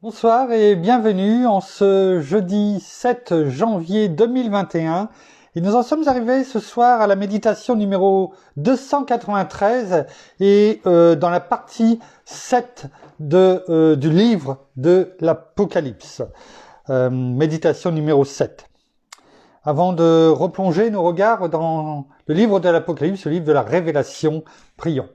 Bonsoir et bienvenue en ce jeudi 7 janvier 2021. Et nous en sommes arrivés ce soir à la méditation numéro 293 et dans la partie 7 du livre de l'Apocalypse. Méditation numéro 7. Avant de replonger nos regards dans le livre de l'Apocalypse, le livre de la Révélation, prions.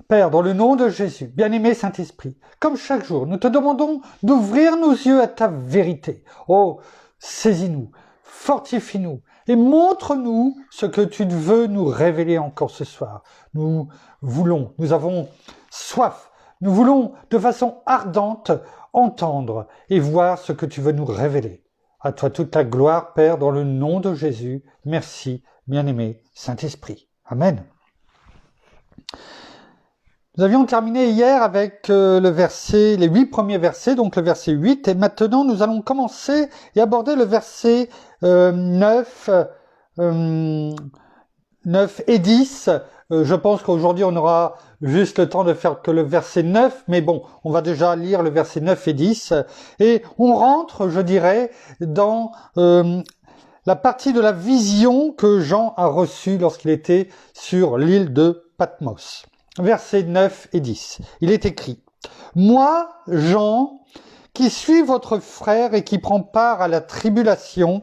Père, dans le nom de Jésus, bien-aimé Saint-Esprit, comme chaque jour, nous te demandons d'ouvrir nos yeux à ta vérité. Oh, saisis-nous, fortifie-nous et montre-nous ce que tu veux nous révéler encore ce soir. Nous avons soif, nous voulons de façon ardente entendre et voir ce que tu veux nous révéler. À toi toute la gloire, Père, dans le nom de Jésus. Merci, bien-aimé Saint-Esprit. Amen. Nous avions terminé hier avec les 8 premiers versets, donc le verset 8, et maintenant nous allons commencer et aborder le verset 9 et 10. Je pense qu'aujourd'hui on aura juste le temps de faire que le verset 9, mais bon, on va déjà lire le verset 9 et 10, et on rentre, je dirais, dans la partie de la vision que Jean a reçue lorsqu'il était sur l'île de Patmos. Versets 9 et 10. Il est écrit « Moi, Jean, qui suis votre frère et qui prend part à la tribulation,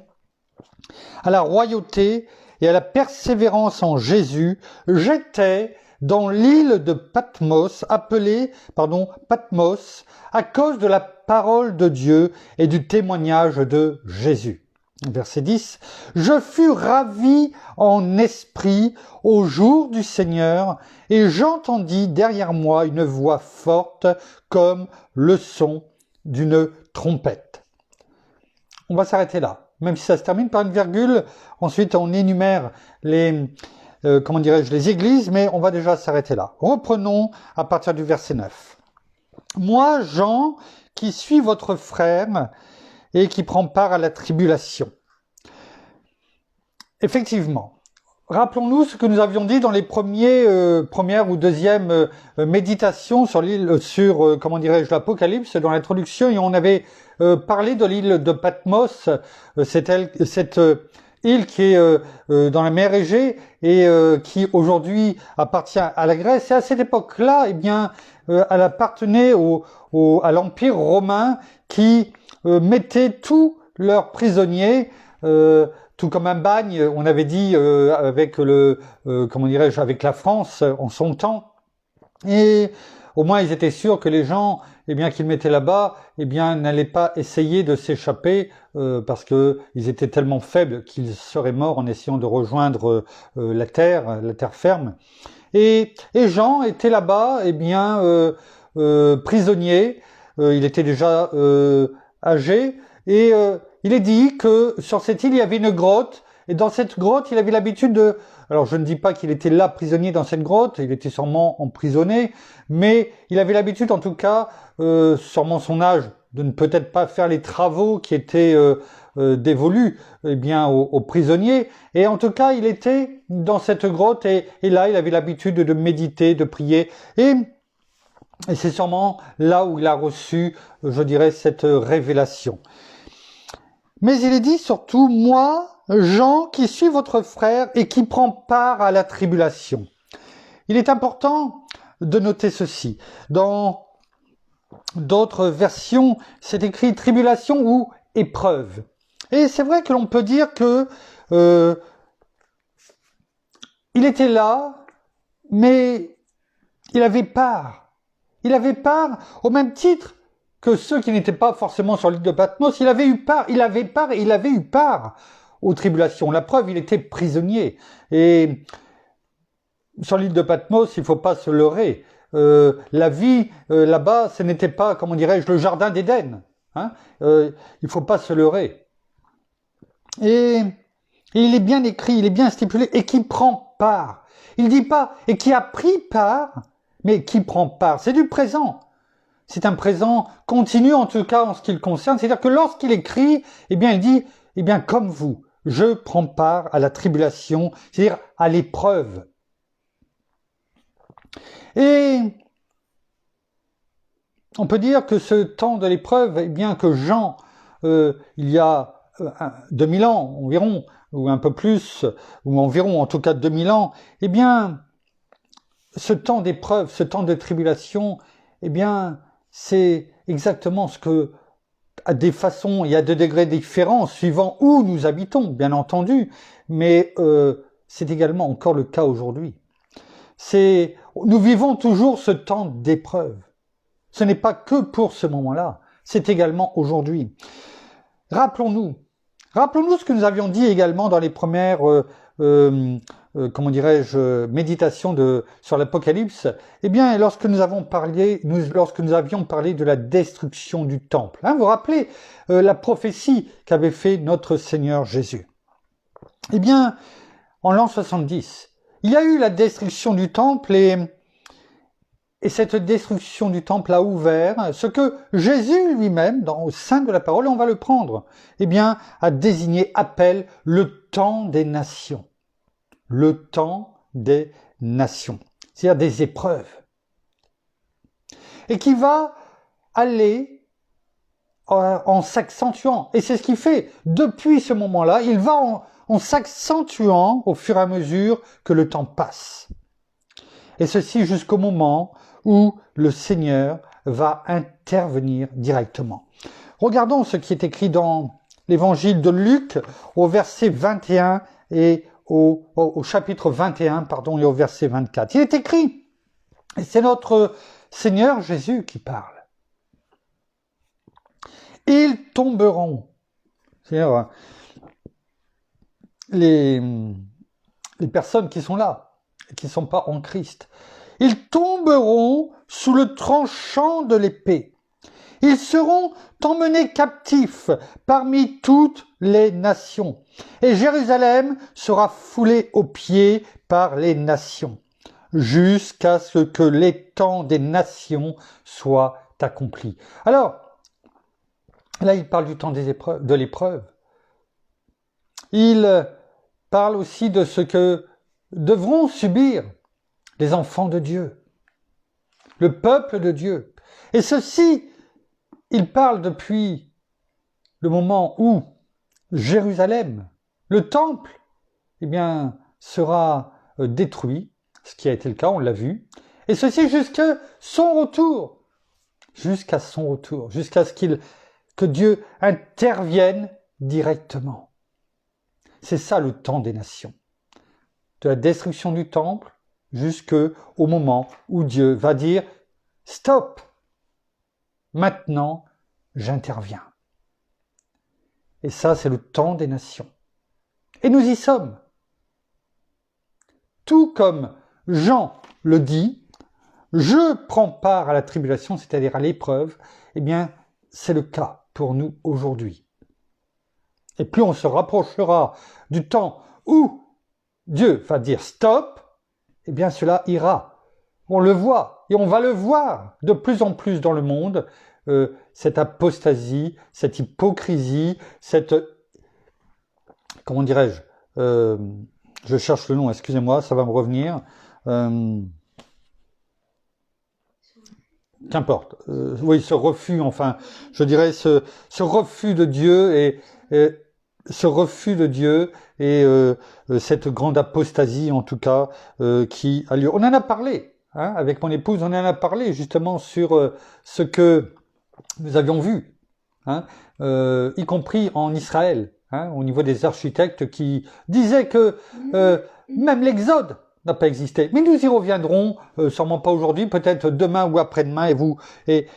à la royauté et à la persévérance en Jésus, j'étais dans l'île de Patmos, appelée Patmos, à cause de la parole de Dieu et du témoignage de Jésus. » Verset 10. « Je fus ravi en esprit au jour du Seigneur, et j'entendis derrière moi une voix forte comme le son d'une trompette. » On va s'arrêter là, même si ça se termine par une virgule. Ensuite, on énumère les églises, mais on va déjà s'arrêter là. Reprenons à partir du verset 9. « Moi, Jean, qui suis votre frère, et qui prend part à la tribulation. » Effectivement, rappelons-nous ce que nous avions dit dans les premières ou deuxièmes méditations sur l'Apocalypse, dans l'introduction, et on avait parlé de l'île de Patmos, cette île qui est dans la mer Égée et qui aujourd'hui appartient à la Grèce. Et à cette époque-là, elle appartenait à l'Empire romain qui mettait tous leurs prisonniers, tout comme un bagne, on avait dit avec avec la France en son temps. Et au moins ils étaient sûrs que les gens, qu'ils mettaient là-bas, n'allaient pas essayer de s'échapper parce que ils étaient tellement faibles qu'ils seraient morts en essayant de rejoindre la terre ferme. Et Jean était là-bas, prisonnier. Il était déjà âgé et il est dit que sur cette île, il y avait une grotte, et dans cette grotte, il avait l'habitude de... Alors, je ne dis pas qu'il était là prisonnier dans cette grotte, il était sûrement emprisonné, mais il avait l'habitude, en tout cas, sûrement son âge, de ne peut-être pas faire les travaux qui étaient dévolus aux prisonniers, et en tout cas, il était dans cette grotte, et là, il avait l'habitude de méditer, de prier, et c'est sûrement là où il a reçu, je dirais, cette révélation. Mais il est dit surtout, moi, Jean, qui suis votre frère et qui prend part à la tribulation. Il est important de noter ceci. Dans d'autres versions, c'est écrit tribulation ou épreuve. Et c'est vrai que l'on peut dire que il était là, mais il avait part. Il avait part au même titre que ceux qui n'étaient pas forcément sur l'île de Patmos. Il avait eu part aux tribulations. La preuve, il était prisonnier. Et sur l'île de Patmos, il ne faut pas se leurrer. La vie là-bas, ce n'était pas, le jardin d'Éden. Il ne faut pas se leurrer. Et il est bien écrit, il est bien stipulé, et qui prend part. Il ne dit pas, et qui a pris part, mais qui prend part. C'est du présent. C'est un présent continu, en tout cas en ce qui le concerne. C'est-à-dire que lorsqu'il écrit, il dit, comme vous, je prends part à la tribulation, c'est-à-dire à l'épreuve. Et on peut dire que ce temps de l'épreuve, eh bien que Jean, il y a 2000 ans environ, ou un peu plus, ou environ en tout cas 2000 ans, eh bien, ce temps d'épreuve, ce temps de tribulation, eh bien, c'est exactement ce que, à des façons, il y a des degrés différents suivant où nous habitons, bien entendu, mais c'est également encore le cas aujourd'hui. Nous vivons toujours ce temps d'épreuve. Ce n'est pas que pour ce moment-là, c'est également aujourd'hui. Rappelons-nous ce que nous avions dit également dans les premières, comment dirais-je, méditations sur l'Apocalypse. Eh bien, lorsque nous avions parlé de la destruction du temple. Hein, vous vous rappelez la prophétie qu'avait fait notre Seigneur Jésus. Eh bien, en l'an 70, il y a eu la destruction du temple et cette destruction du temple a ouvert ce que Jésus lui-même, au sein de la parole, et on va le prendre, eh bien, a désigné, appelle le temps des nations. Le temps des nations, c'est-à-dire des épreuves. Et qui va aller en s'accentuant. Et c'est ce qu'il fait depuis ce moment-là, il va en s'accentuant au fur et à mesure que le temps passe. Et ceci jusqu'au moment où le Seigneur va intervenir directement. Regardons ce qui est écrit dans l'évangile de Luc au verset 21 et au chapitre 21, pardon, et au verset 24. Il est écrit, et c'est notre Seigneur Jésus qui parle. Ils tomberont, c'est-à-dire les personnes qui sont là, qui ne sont pas en Christ, ils tomberont sous le tranchant de l'épée. Ils seront emmenés captifs parmi toutes les nations. Et Jérusalem sera foulée aux pieds par les nations, jusqu'à ce que les temps des nations soient accomplis. Alors, là, il parle du temps de l'épreuve. Il parle aussi de ce que devront subir les enfants de Dieu, le peuple de Dieu. Et ceci, il parle depuis le moment où Jérusalem, le temple, eh bien, sera détruit, ce qui a été le cas, on l'a vu, et ceci jusqu'à son retour, jusqu'à ce que Dieu intervienne directement. C'est ça le temps des nations, de la destruction du temple jusqu'au moment où Dieu va dire « Stop, maintenant j'interviens ». Et ça, c'est le temps des nations. Et nous y sommes. Tout comme Jean le dit, je prends part à la tribulation, c'est-à-dire à l'épreuve, eh bien, c'est le cas pour nous aujourd'hui. Et plus on se rapprochera du temps où Dieu va dire stop, eh bien cela ira. On le voit, et on va le voir de plus en plus dans le monde, cette apostasie, cette hypocrisie, cette... Comment dirais-je je cherche le nom, excusez-moi, ça va me revenir. Qu'importe. Oui, ce refus, enfin, je dirais ce refus de Dieu et ce refus de Dieu et cette grande apostasie, en tout cas, qui a lieu. On en a parlé, hein, avec mon épouse, on en a parlé justement sur ce que nous avions vu, hein, y compris en Israël, hein, au niveau des architectes qui disaient que même l'Exode n'a pas existé. Mais nous y reviendrons, sûrement pas aujourd'hui, peut-être demain ou après-demain. Et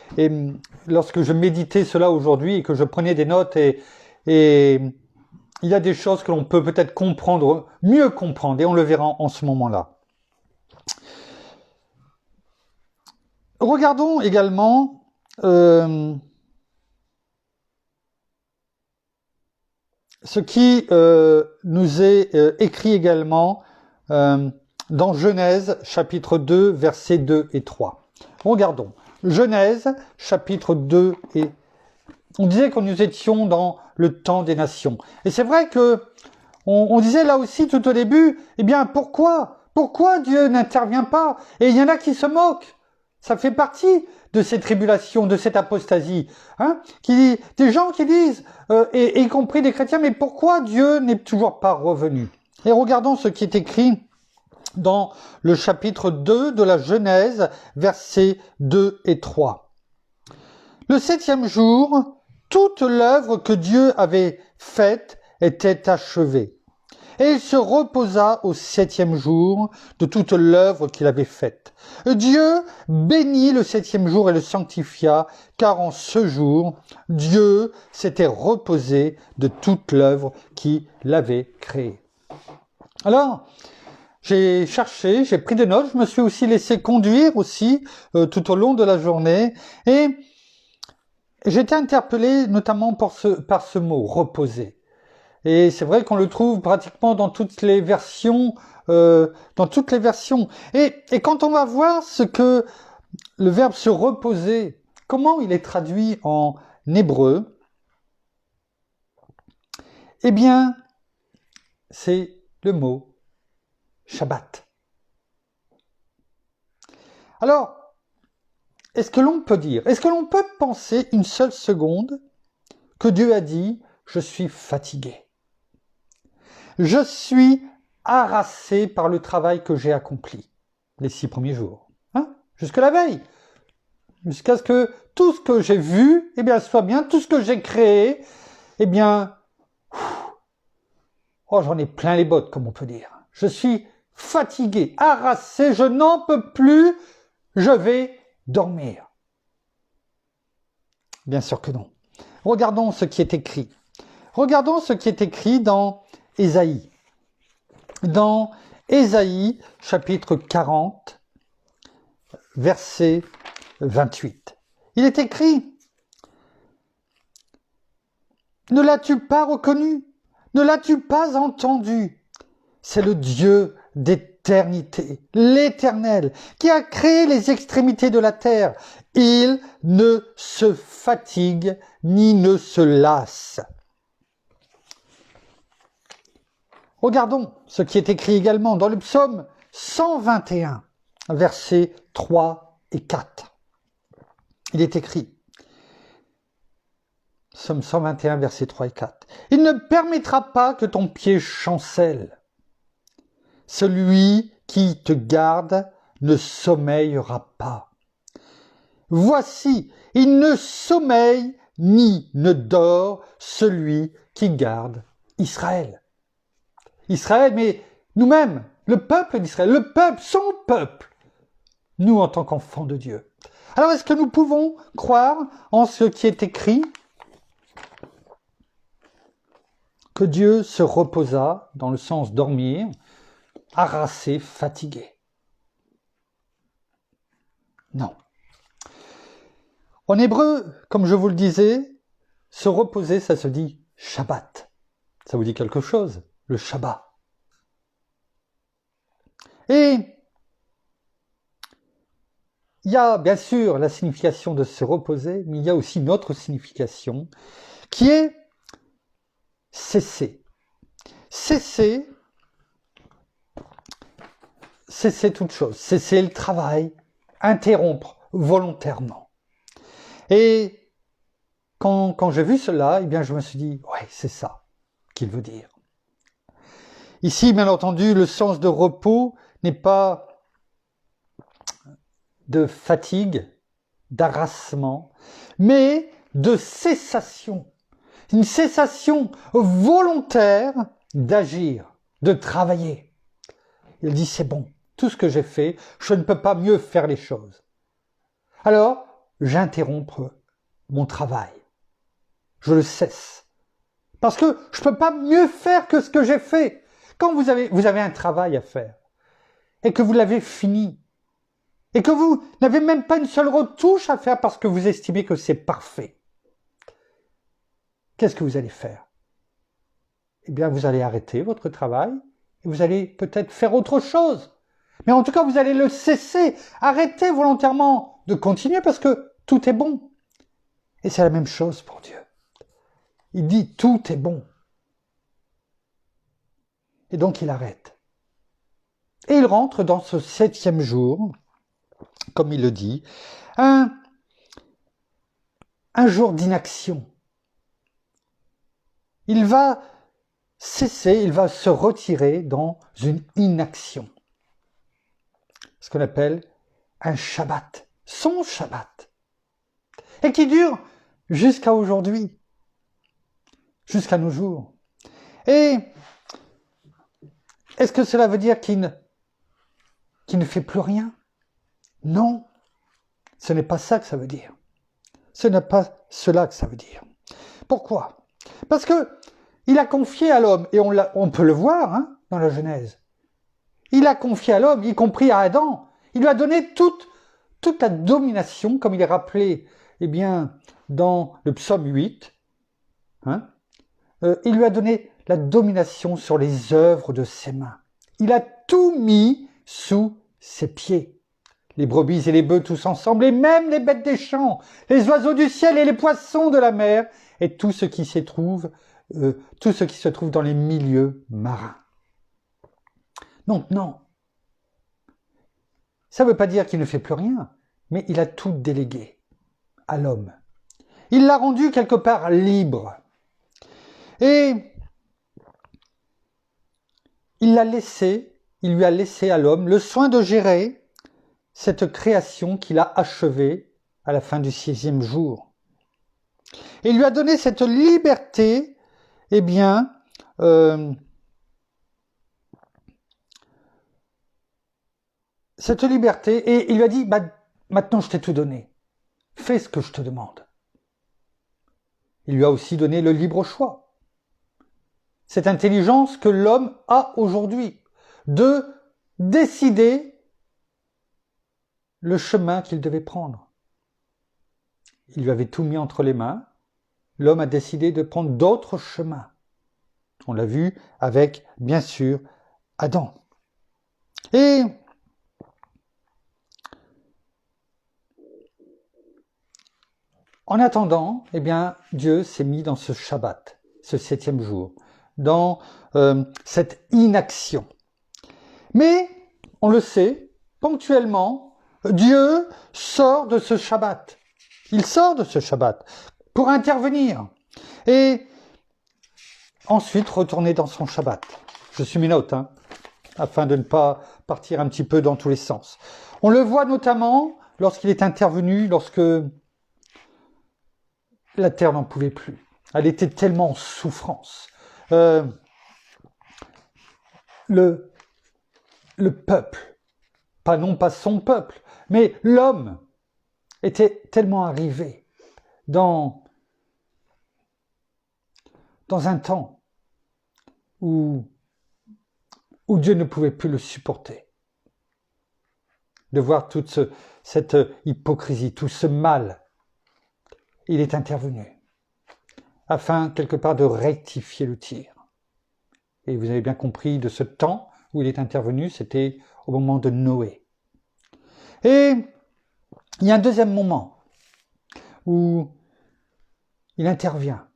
lorsque je méditais cela aujourd'hui et que je prenais des notes, et il y a des choses que l'on peut peut-être comprendre, mieux comprendre, et on le verra en ce moment-là. Regardons également ce qui nous est écrit également dans Genèse, chapitre 2, versets 2 et 3. Regardons. Genèse, chapitre 2 et... On disait que nous étions dans le temps des nations. Et c'est vrai que on disait là aussi tout au début, eh bien pourquoi Dieu n'intervient pas? Et il y en a qui se moquent. Ça fait partie de ces tribulations, de cette apostasie. Hein, des gens qui disent, y compris des chrétiens, mais pourquoi Dieu n'est toujours pas revenu? Et regardons ce qui est écrit dans le chapitre 2 de la Genèse, versets 2 et 3. Le 7e jour, toute l'œuvre que Dieu avait faite était achevée. Et il se reposa au 7e jour de toute l'œuvre qu'il avait faite. Dieu bénit le 7e jour et le sanctifia, car en ce jour, Dieu s'était reposé de toute l'œuvre qu'il avait créée. Alors, j'ai cherché, j'ai pris des notes, je me suis aussi laissé conduire aussi tout au long de la journée, et j'ai été interpellé notamment par ce mot, reposer. Et c'est vrai qu'on le trouve pratiquement dans toutes les versions, Et quand on va voir ce que le verbe se reposer, comment il est traduit en hébreu, eh bien, c'est le mot Shabbat. Alors, est-ce que l'on peut penser une seule seconde que Dieu a dit « Je suis fatigué. Je suis harassé par le travail que j'ai accompli les 6 premiers jours. » Jusque la veille. Jusqu'à ce que tout ce que j'ai vu, eh bien, soit bien, tout ce que j'ai créé, eh bien, j'en ai plein les bottes, comme on peut dire. Je suis fatigué, harassé, je n'en peux plus, je vais dormir. Bien sûr que non. Regardons ce qui est écrit. Regardons ce qui est écrit dans Ésaïe. Dans Ésaïe, chapitre 40, verset 28. Il est écrit « Ne l'as-tu pas reconnu? Ne l'as-tu pas entendu? C'est le Dieu d'éternité, l'Éternel, qui a créé les extrémités de la terre. Il ne se fatigue ni ne se lasse. » Regardons ce qui est écrit également dans le psaume 121, versets 3 et 4. Il est écrit, psaume 121, versets 3 et 4. « Il ne permettra pas que ton pied chancelle. Celui qui te garde ne sommeillera pas. Voici, il ne sommeille ni ne dort celui qui garde Israël. » Israël, mais nous-mêmes, le peuple d'Israël, le peuple, son peuple, nous en tant qu'enfants de Dieu. Alors est-ce que nous pouvons croire en ce qui est écrit que Dieu se reposa, dans le sens dormir, harassé, fatigué? Non. En hébreu, comme je vous le disais, se reposer, ça se dit Shabbat. Ça vous dit quelque chose, le Shabbat. Et il y a bien sûr la signification de se reposer, mais il y a aussi une autre signification qui est cesser. Cesser toute chose, cesser le travail, interrompre volontairement. Et quand j'ai vu cela, eh bien je me suis dit, ouais, c'est ça qu'il veut dire. Ici, bien entendu, le sens de repos n'est pas de fatigue, d'harassement, mais de cessation. Une cessation volontaire d'agir, de travailler. Il dit, c'est bon, tout ce que j'ai fait, je ne peux pas mieux faire les choses. Alors, j'interromps mon travail. Je le cesse. Parce que je ne peux pas mieux faire que ce que j'ai fait. Quand vous avez un travail à faire, et que vous l'avez fini, et que vous n'avez même pas une seule retouche à faire parce que vous estimez que c'est parfait, qu'est-ce que vous allez faire? Eh bien, vous allez arrêter votre travail, et vous allez peut-être faire autre chose. Mais en tout cas, vous allez le cesser. Arrêtez volontairement de continuer parce que tout est bon. Et c'est la même chose pour Dieu. Il dit tout est bon. Et donc il arrête. Et il rentre dans ce 7e jour comme il le dit, un jour d'inaction. Il va cesser, il va se retirer dans une inaction. Ce qu'on appelle un Shabbat, son Shabbat. Et qui dure jusqu'à aujourd'hui, jusqu'à nos jours. Et est-ce que cela veut dire qu'il ne fait plus rien? Non, ce n'est pas ça que ça veut dire. Ce n'est pas cela que ça veut dire. Pourquoi? Parce que il a confié à l'homme, et on peut le voir dans la Genèse, il a confié à l'homme, y compris à Adam, il lui a donné toute la domination, comme il est rappelé dans le psaume 8, il lui a donné la domination sur les œuvres de ses mains. Il a tout mis sous ses pieds. Les brebis et les bœufs tous ensemble, et même les bêtes des champs, les oiseaux du ciel et les poissons de la mer, et tout ce qui se trouve dans les milieux marins. Donc non, ça ne veut pas dire qu'il ne fait plus rien, mais il a tout délégué à l'homme. Il l'a rendu quelque part libre. Et il lui a laissé à l'homme le soin de gérer cette création qu'il a achevée à la fin du 6e jour. Et il lui a donné cette liberté, et il lui a dit, maintenant je t'ai tout donné, fais ce que je te demande. Il lui a aussi donné le libre choix. Cette intelligence que l'homme a aujourd'hui, de décider le chemin qu'il devait prendre. Il lui avait tout mis entre les mains. L'homme a décidé de prendre d'autres chemins. On l'a vu avec, bien sûr, Adam. Et en attendant, Dieu s'est mis dans ce Shabbat, ce 7e jour, dans cette inaction. Mais, on le sait, ponctuellement, Dieu sort de ce Shabbat. Il sort de ce Shabbat pour intervenir et ensuite retourner dans son Shabbat. Je suis mes notes, afin de ne pas partir un petit peu dans tous les sens. On le voit notamment lorsqu'il est intervenu, lorsque la terre n'en pouvait plus. Elle était tellement en souffrance. Le peuple, non pas son peuple, mais l'homme était tellement arrivé dans un temps où Dieu ne pouvait plus le supporter. De voir toute cette hypocrisie, tout ce mal, il est intervenu afin quelque part de rectifier le tir. Et vous avez bien compris de ce temps où il est intervenu, c'était au moment de Noé. Et il y a un deuxième moment où il intervient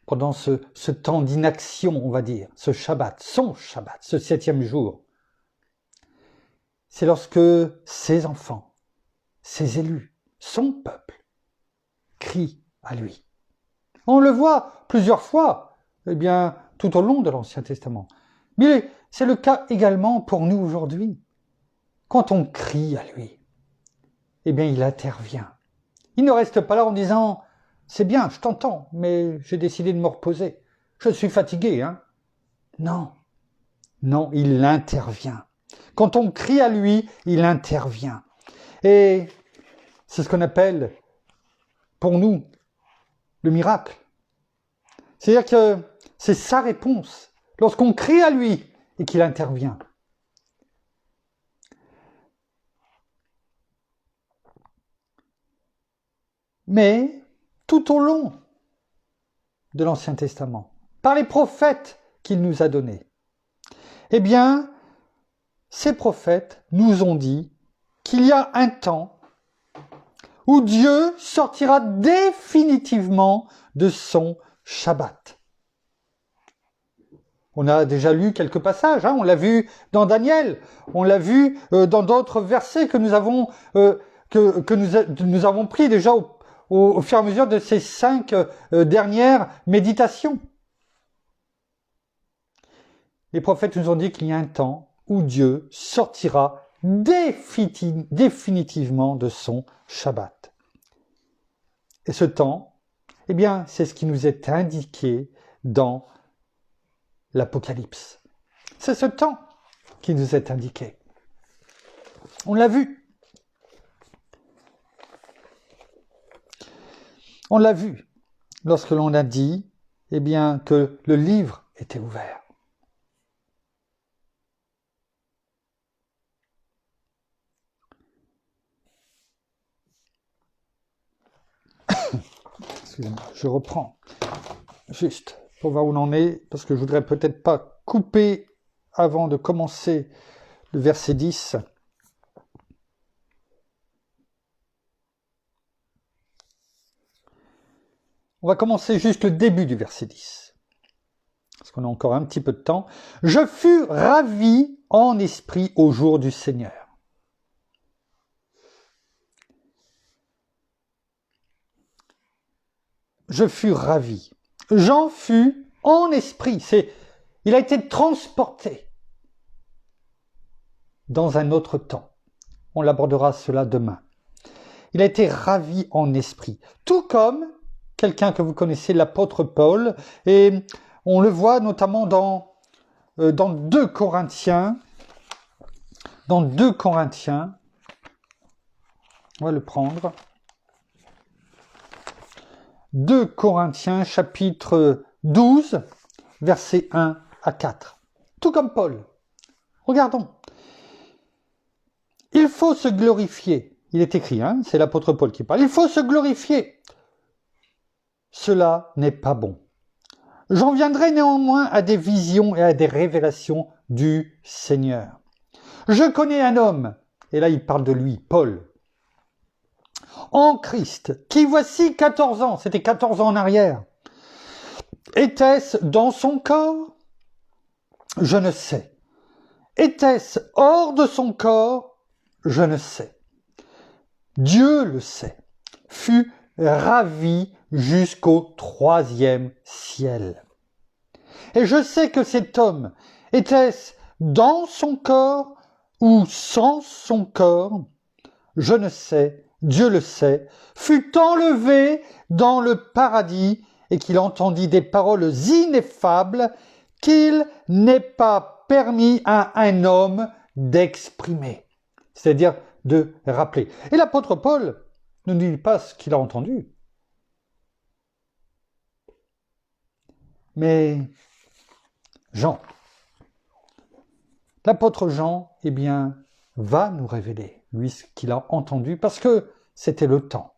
pendant ce temps d'inaction, on va dire, ce Shabbat, son Shabbat, ce 7e jour. C'est lorsque ses enfants, ses élus, son peuple, crient à lui. On le voit plusieurs fois, tout au long de l'Ancien Testament. Mais c'est le cas également pour nous aujourd'hui. Quand on crie à lui, il intervient. Il ne reste pas là en disant « C'est bien, je t'entends, mais j'ai décidé de me reposer. Je suis fatigué, ». Non, il intervient. Quand on crie à lui, il intervient. Et c'est ce qu'on appelle, pour nous, le miracle. C'est-à-dire que c'est sa réponse. Lorsqu'on crie à lui et qu'il intervient. Mais tout au long de l'Ancien Testament, par les prophètes qu'il nous a donnés, ces prophètes nous ont dit qu'il y a un temps où Dieu sortira définitivement de son Shabbat. On a déjà lu quelques passages, hein, on l'a vu dans Daniel, on l'a vu dans d'autres versets que nous avons, nous avons pris déjà au fur et à mesure de ces 5 dernières méditations. Les prophètes nous ont dit qu'il y a un temps où Dieu sortira définitivement de son Shabbat. Et ce temps, eh bien, c'est ce qui nous est indiqué dans l'Apocalypse. C'est ce temps qui nous est indiqué. On l'a vu. On l'a vu lorsque l'on a dit, eh bien, que le livre était ouvert. Excusez-moi, je reprends juste pour voir où l'on est, parce que je voudrais peut-être pas couper avant de commencer le verset 10. On va commencer juste le début du verset 10, parce qu'on a encore un petit peu de temps. « Je fus ravi en esprit au jour du Seigneur. » Je fus ravi. J'en fus en esprit. Il a été transporté dans un autre temps. On l'abordera cela demain. Il a été ravi en esprit. Tout comme quelqu'un que vous connaissez, l'apôtre Paul. Et on le voit notamment dans 2 Corinthiens. Dans 2 Corinthiens, on va le prendre. 2 Corinthiens chapitre 12, versets 1 à 4. Tout comme Paul. Regardons. Il faut se glorifier. Il est écrit, hein, c'est l'apôtre Paul qui parle. Il faut se glorifier. Cela n'est pas bon. J'en viendrai néanmoins à des visions et à des révélations du Seigneur. Je connais un homme, et là il parle de lui, Paul, en Christ, qui voici 14 ans, c'était 14 ans en arrière. Était-ce dans son corps? Je ne sais. Était-ce hors de son corps? Je ne sais. Dieu le sait. Fut ravi jusqu'au 3e ciel. Et je sais que cet homme, était-ce dans son corps ou sans son corps? Je ne sais. Dieu le sait, fut enlevé dans le paradis et qu'il entendit des paroles ineffables qu'il n'est pas permis à un homme d'exprimer, c'est-à-dire de rappeler. Et l'apôtre Paul ne nous dit pas ce qu'il a entendu, mais Jean, l'apôtre Jean, eh bien, va nous révéler, lui, ce qu'il a entendu, parce que c'était le temps.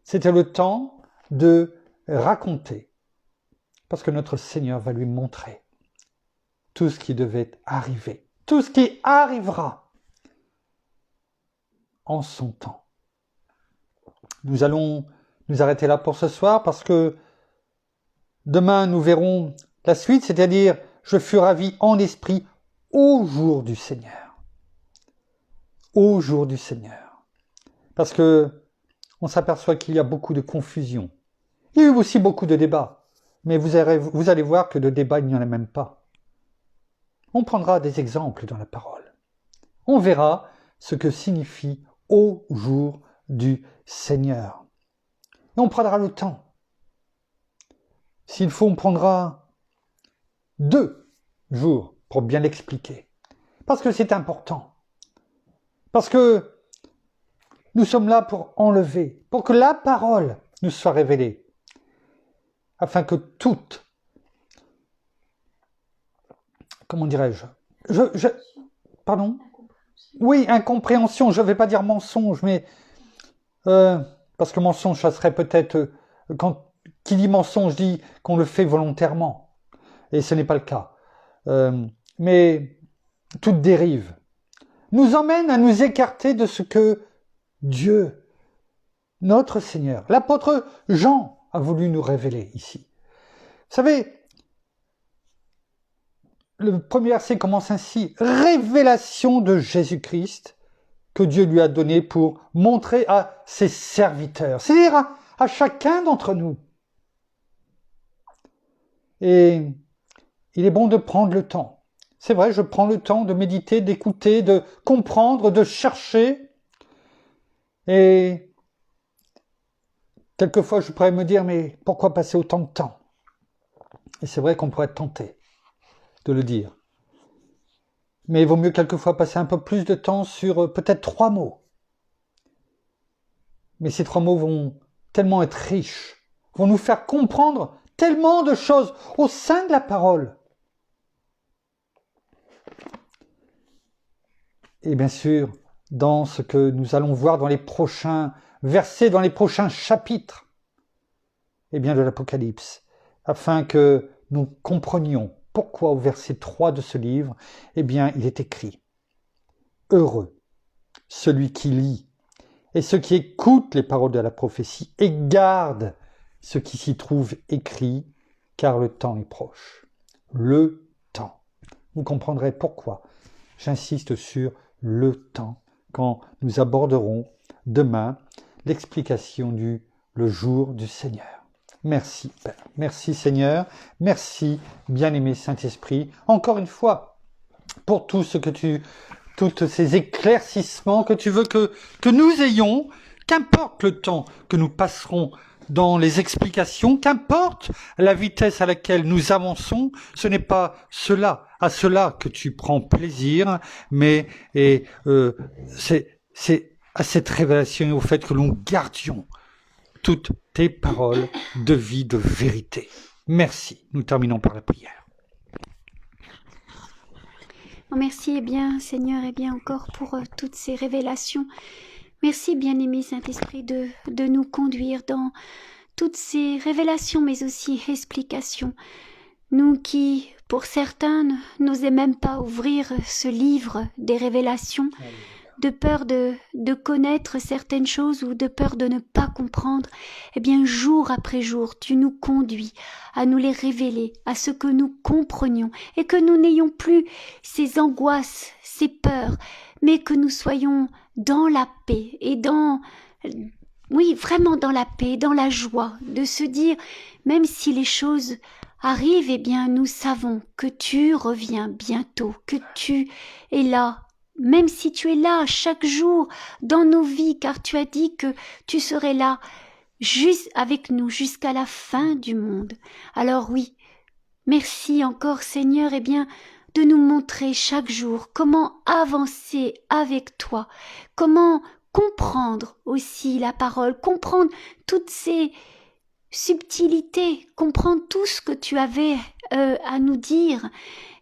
C'était le temps de raconter, parce que notre Seigneur va lui montrer tout ce qui devait arriver, tout ce qui arrivera en son temps. Nous allons nous arrêter là pour ce soir, parce que demain nous verrons la suite, c'est-à-dire « Je fus ravi en esprit au jour du Seigneur ». Au jour du Seigneur. Parce que on s'aperçoit qu'il y a beaucoup de confusion. Il y a eu aussi beaucoup de débats. Mais vous allez voir que de débats, il n'y en a même pas. On prendra des exemples dans la parole. On verra ce que signifie au jour du Seigneur. Et on prendra le temps. S'il faut, on prendra 2 jours pour bien l'expliquer. Parce que c'est important. Parce que nous sommes là pour enlever, pour que la parole nous soit révélée, afin que toute, comment dirais-je, pardon? Oui, incompréhension, je ne vais pas dire mensonge, mais parce que mensonge, ça serait peut-être, qui dit mensonge dit qu'on le fait volontairement, et ce n'est pas le cas. Mais toute dérive nous emmène à nous écarter de ce que Dieu, notre Seigneur, l'apôtre Jean a voulu nous révéler ici. Vous savez, le premier verset commence ainsi. Révélation de Jésus-Christ que Dieu lui a donné pour montrer à ses serviteurs, c'est-à-dire à chacun d'entre nous. Et il est bon de prendre le temps. C'est vrai, je prends le temps de méditer, d'écouter, de comprendre, de chercher. Et quelquefois, je pourrais me dire, mais pourquoi passer autant de temps? Et c'est vrai qu'on pourrait être tenté de le dire. Mais il vaut mieux quelquefois passer un peu plus de temps sur peut-être 3 mots. Mais ces 3 mots vont tellement être riches, vont nous faire comprendre tellement de choses au sein de la parole. Et bien sûr, dans ce que nous allons voir dans les prochains versets, dans les prochains chapitres, de l'Apocalypse, afin que nous comprenions pourquoi au verset 3 de ce livre, il est écrit « Heureux celui qui lit et ceux qui écoutent les paroles de la prophétie et gardent ce qui s'y trouve écrit, car le temps est proche. » Le temps. Vous comprendrez pourquoi j'insiste sur le temps quand nous aborderons demain l'explication du le jour du Seigneur. Merci Père, merci Seigneur, merci bien-aimé Saint-Esprit, encore une fois, pour tout ce que tous ces éclaircissements que tu veux que nous ayons, qu'importe le temps que nous passerons dans les explications, qu'importe la vitesse à laquelle nous avançons, ce n'est pas à cela que tu prends plaisir, mais c'est à cette révélation et au fait que l'on gardions toutes tes paroles de vie, de vérité. Merci. Nous terminons par la prière. Merci, Seigneur, encore pour toutes ces révélations. Merci, bien-aimé Saint-Esprit, de nous conduire dans toutes ces révélations, mais aussi explications. Nous qui, pour certains, n'osaient même pas ouvrir ce livre des révélations, de peur de connaître certaines choses ou de peur de ne pas comprendre, jour après jour, tu nous conduis à nous les révéler, à ce que nous comprenions et que nous n'ayons plus ces angoisses, ces peurs, mais que nous soyons dans la paix et vraiment dans la paix, dans la joie, de se dire, même si les choses arrivent, nous savons que tu reviens bientôt, que tu es là. Même si tu es là chaque jour dans nos vies, car tu as dit que tu serais là juste avec nous jusqu'à la fin du monde. Alors oui, merci encore Seigneur, de nous montrer chaque jour comment avancer avec toi, comment comprendre aussi la parole, comprendre toutes ces subtilités, comprendre tout ce que tu avais à nous dire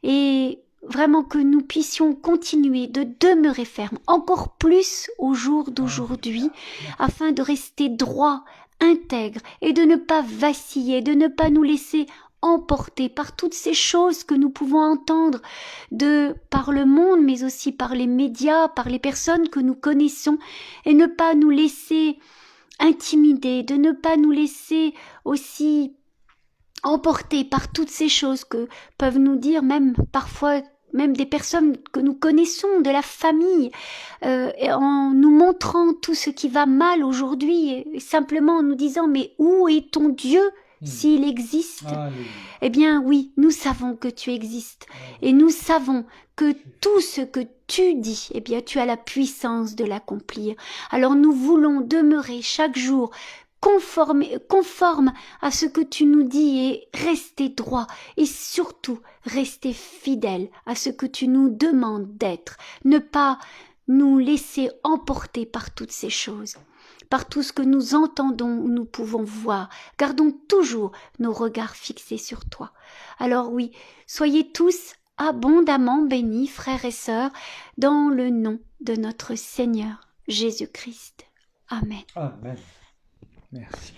et vraiment que nous puissions continuer de demeurer fermes, encore plus au jour d'aujourd'hui, afin de rester droit, intègre et de ne pas vaciller, de ne pas nous laisser emporter par toutes ces choses que nous pouvons entendre par le monde, mais aussi par les médias, par les personnes que nous connaissons, et ne pas nous laisser intimider, de ne pas nous laisser aussi emportés par toutes ces choses que peuvent nous dire même parfois même des personnes que nous connaissons, de la famille, en nous montrant tout ce qui va mal aujourd'hui, et simplement en nous disant mais où est ton Dieu s'il existe? Oui, nous savons que tu existes et nous savons que tout ce que tu dis, tu as la puissance de l'accomplir. Alors nous voulons demeurer chaque jour conforme à ce que tu nous dis et rester droit et surtout rester fidèle à ce que tu nous demandes d'être, ne pas nous laisser emporter par toutes ces choses, par tout ce que nous entendons ou nous pouvons voir. Gardons toujours nos regards fixés sur toi. Alors oui, soyez tous abondamment bénis, frères et sœurs, dans le nom de notre Seigneur Jésus-Christ. Amen. Amen. Merci.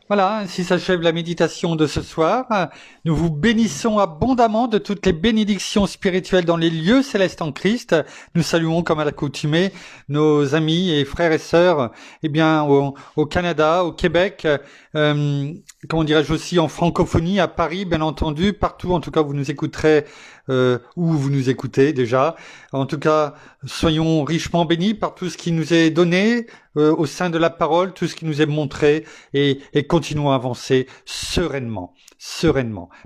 Voilà, ainsi s'achève la méditation de ce soir. Nous vous bénissons abondamment de toutes les bénédictions spirituelles dans les lieux célestes en Christ. Nous saluons comme à l'accoutumée nos amis et frères et sœurs au Canada, au Québec, comment dirais-je aussi, en francophonie, à Paris, bien entendu, partout, en tout cas, vous nous écouterez, où vous nous écoutez déjà. En tout cas, soyons richement bénis par tout ce qui nous est donné au sein de la parole, tout ce qui nous est montré, et continuons à avancer sereinement,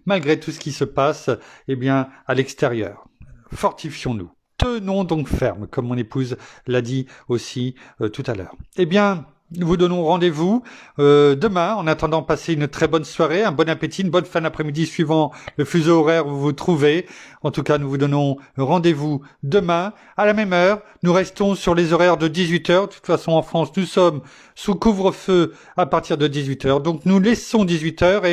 malgré tout ce qui se passe, eh bien, à l'extérieur. Fortifions-nous. Tenons donc ferme, comme mon épouse l'a dit aussi tout à l'heure. Eh bien, nous vous donnons rendez-vous demain. En attendant, passez une très bonne soirée, un bon appétit, une bonne fin d'après-midi suivant le fuseau horaire où vous vous trouvez. En tout cas, nous vous donnons rendez-vous demain à la même heure. Nous restons sur les horaires de 18h. De toute façon, en France, nous sommes sous couvre-feu à partir de 18h. Donc, nous laissons 18h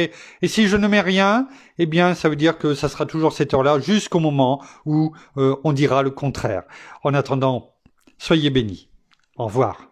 et si je ne mets rien, eh bien, ça veut dire que ça sera toujours cette heure-là jusqu'au moment où on dira le contraire. En attendant, soyez bénis. Au revoir.